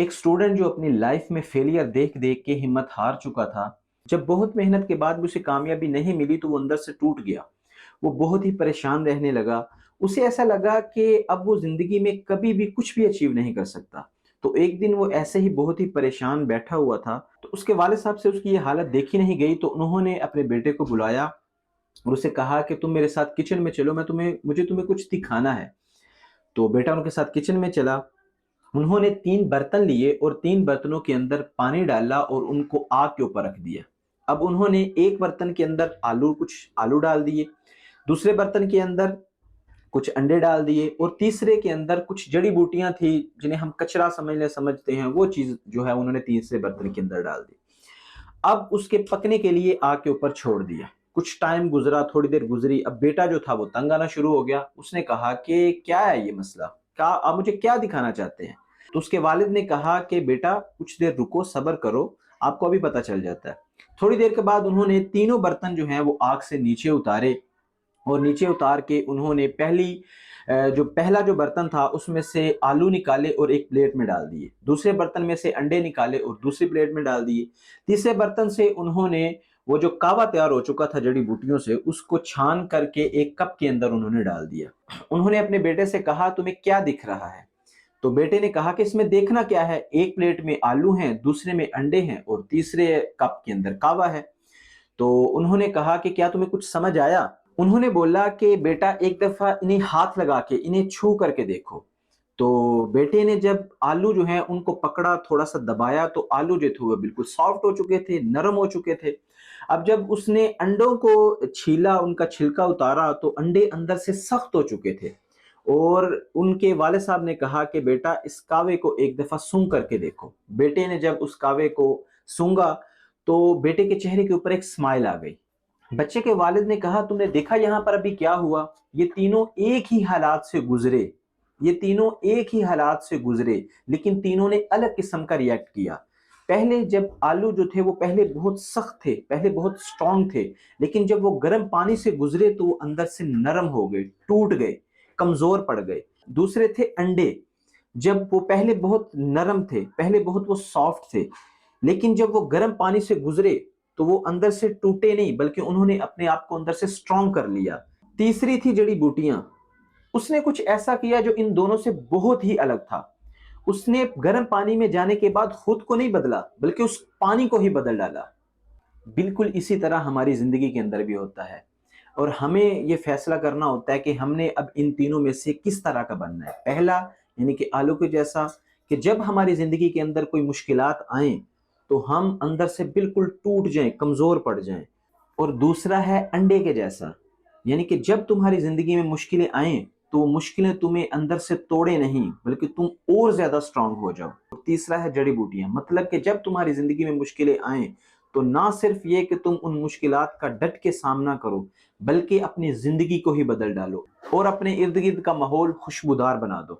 ایک اسٹوڈنٹ جو اپنی لائف میں فیلئر دیکھ دیکھ کے ہمت ہار چکا تھا، جب بہت محنت کے بعد بھی اسے کامیابی نہیں ملی تو وہ اندر سے ٹوٹ گیا۔ وہ بہت ہی پریشان رہنے لگا۔ اسے ایسا لگا کہ اب وہ زندگی میں کبھی بھی کچھ بھی اچیو نہیں کر سکتا۔ تو ایک دن وہ ایسے ہی بہت ہی پریشان بیٹھا ہوا تھا، تو اس کے والد صاحب سے اس کی یہ حالت دیکھی نہیں گئی، تو انہوں نے اپنے بیٹے کو بلایا اور اسے کہا کہ تم میرے ساتھ کچن میں چلو، مجھے تمہیں کچھ دکھانا ہے۔ تو بیٹا ان کے ساتھ کچن میں چلا۔ انہوں نے 3 برتن لیے اور 3 برتنوں کے اندر پانی ڈالا اور ان کو آگ کے اوپر رکھ دیا۔ اب انہوں نے ایک برتن کے اندر کچھ آلو ڈال دیے، دوسرے برتن کے اندر کچھ انڈے ڈال دیے، اور تیسرے کے اندر کچھ جڑی بوٹیاں تھی جنہیں ہم کچرا سمجھتے ہیں، وہ چیز جو ہے انہوں نے تیسرے برتن کے اندر ڈال دی۔ اب اس کے پکنے کے لیے آگ کے اوپر چھوڑ دیا۔ کچھ ٹائم گزرا، تھوڑی دیر گزری، اب بیٹا جو تھا وہ تنگ آنا شروع ہو گیا۔ اس نے کہا کہ کیا ہے یہ مسئلہ، آپ مجھے کیا دکھانا چاہتے ہیں؟ تو اس کے والد نے کہا کہ بیٹا کچھ دیر رکو، صبر کرو، آپ کو ابھی پتہ چل جاتا ہے۔ تھوڑی دیر کے بعد انہوں نے تینوں برتن جو ہیں وہ آگ سے نیچے اتارے، اور نیچے اتار کے انہوں نے پہلا جو برتن تھا اس میں سے آلو نکالے اور ایک پلیٹ میں ڈال دیے، دوسرے برتن میں سے انڈے نکالے اور دوسری پلیٹ میں ڈال دیے، تیسرے برتن سے انہوں نے وہ جو کعوہ تیار ہو چکا تھا جڑی بوٹیوں سے، اس کو چھان کر کے ایک کپ کے اندر انہوں نے ڈال دیا۔ انہوں نے اپنے بیٹے سے کہا تمہیں کیا دکھ رہا ہے؟ تو بیٹے نے کہا کہ اس میں دیکھنا کیا ہے، ایک پلیٹ میں آلو ہیں، دوسرے میں انڈے ہیں، اور تیسرے کپ کے اندر کعوہ ہے۔ تو انہوں نے کہا کہ کیا تمہیں کچھ سمجھ آیا؟ انہوں نے بولا کہ بیٹا ایک دفعہ انہیں ہاتھ لگا کے، انہیں چھو کر کے دیکھو۔ تو بیٹے نے جب آلو جو ہیں ان کو پکڑا، تھوڑا سا دبایا، تو آلو جو تھے وہ بالکل سافٹ ہو چکے تھے، نرم ہو چکے تھے۔ اب جب اس نے انڈوں کو چھیلا، ان کا چھلکا اتارا، تو انڈے اندر سے سخت ہو چکے تھے، اور ان کے والد صاحب نے کہا کہ بیٹا اس کعوے کو ایک دفعہ سونگ کر کے دیکھو۔ بیٹے نے جب اس کعوے کو سونگا تو بیٹے کے چہرے کے اوپر ایک سمائل آ گئی۔ بچے کے والد نے کہا تم نے دیکھا یہاں پر ابھی کیا ہوا؟ یہ تینوں ایک ہی حالات سے گزرے، لیکن تینوں نے الگ قسم کا ریئیکٹ کیا۔ پہلے جب آلو جو تھے وہ پہلے بہت سخت تھے، پہلے بہت سٹرونگ تھے، لیکن جب وہ گرم پانی سے گزرے تو وہ اندر سے نرم ہو گئے، ٹوٹ گئے، کمزور پڑ گئے۔ دوسرے تھے انڈے، جب وہ پہلے بہت نرم تھے، پہلے بہت وہ سافٹ تھے، لیکن جب وہ گرم پانی سے گزرے تو وہ اندر سے ٹوٹے نہیں، بلکہ انہوں نے اپنے آپ کو اندر سے سٹرونگ کر لیا۔ تیسری تھی جڑی بوٹیاں، اس نے کچھ ایسا کیا جو ان دونوں سے بہت ہی الگ تھا۔ اس نے گرم پانی میں جانے کے بعد خود کو نہیں بدلا، بلکہ اس پانی کو ہی بدل ڈالا۔ بالکل اسی طرح ہماری زندگی کے اندر بھی ہوتا ہے، اور ہمیں یہ فیصلہ کرنا ہوتا ہے کہ ہم نے اب ان تینوں میں سے کس طرح کا بننا ہے۔ پہلا یعنی کہ آلو کے جیسا، کہ جب ہماری زندگی کے اندر کوئی مشکلات آئیں تو ہم اندر سے بالکل ٹوٹ جائیں، کمزور پڑ جائیں۔ اور دوسرا ہے انڈے کے جیسا، یعنی کہ جب تمہاری زندگی میں مشکلیں آئیں تو وہ مشکلیں تمہیں اندر سے توڑے نہیں، بلکہ تم اور زیادہ سٹرونگ ہو جاؤ۔ اور تیسرا ہے جڑی بوٹیاں، مطلب کہ جب تمہاری زندگی میں مشکلیں آئیں تو نہ صرف یہ کہ تم ان مشکلات کا ڈٹ کے سامنا کرو، بلکہ اپنی زندگی کو ہی بدل ڈالو اور اپنے ارد گرد کا ماحول خوشبودار بنا دو۔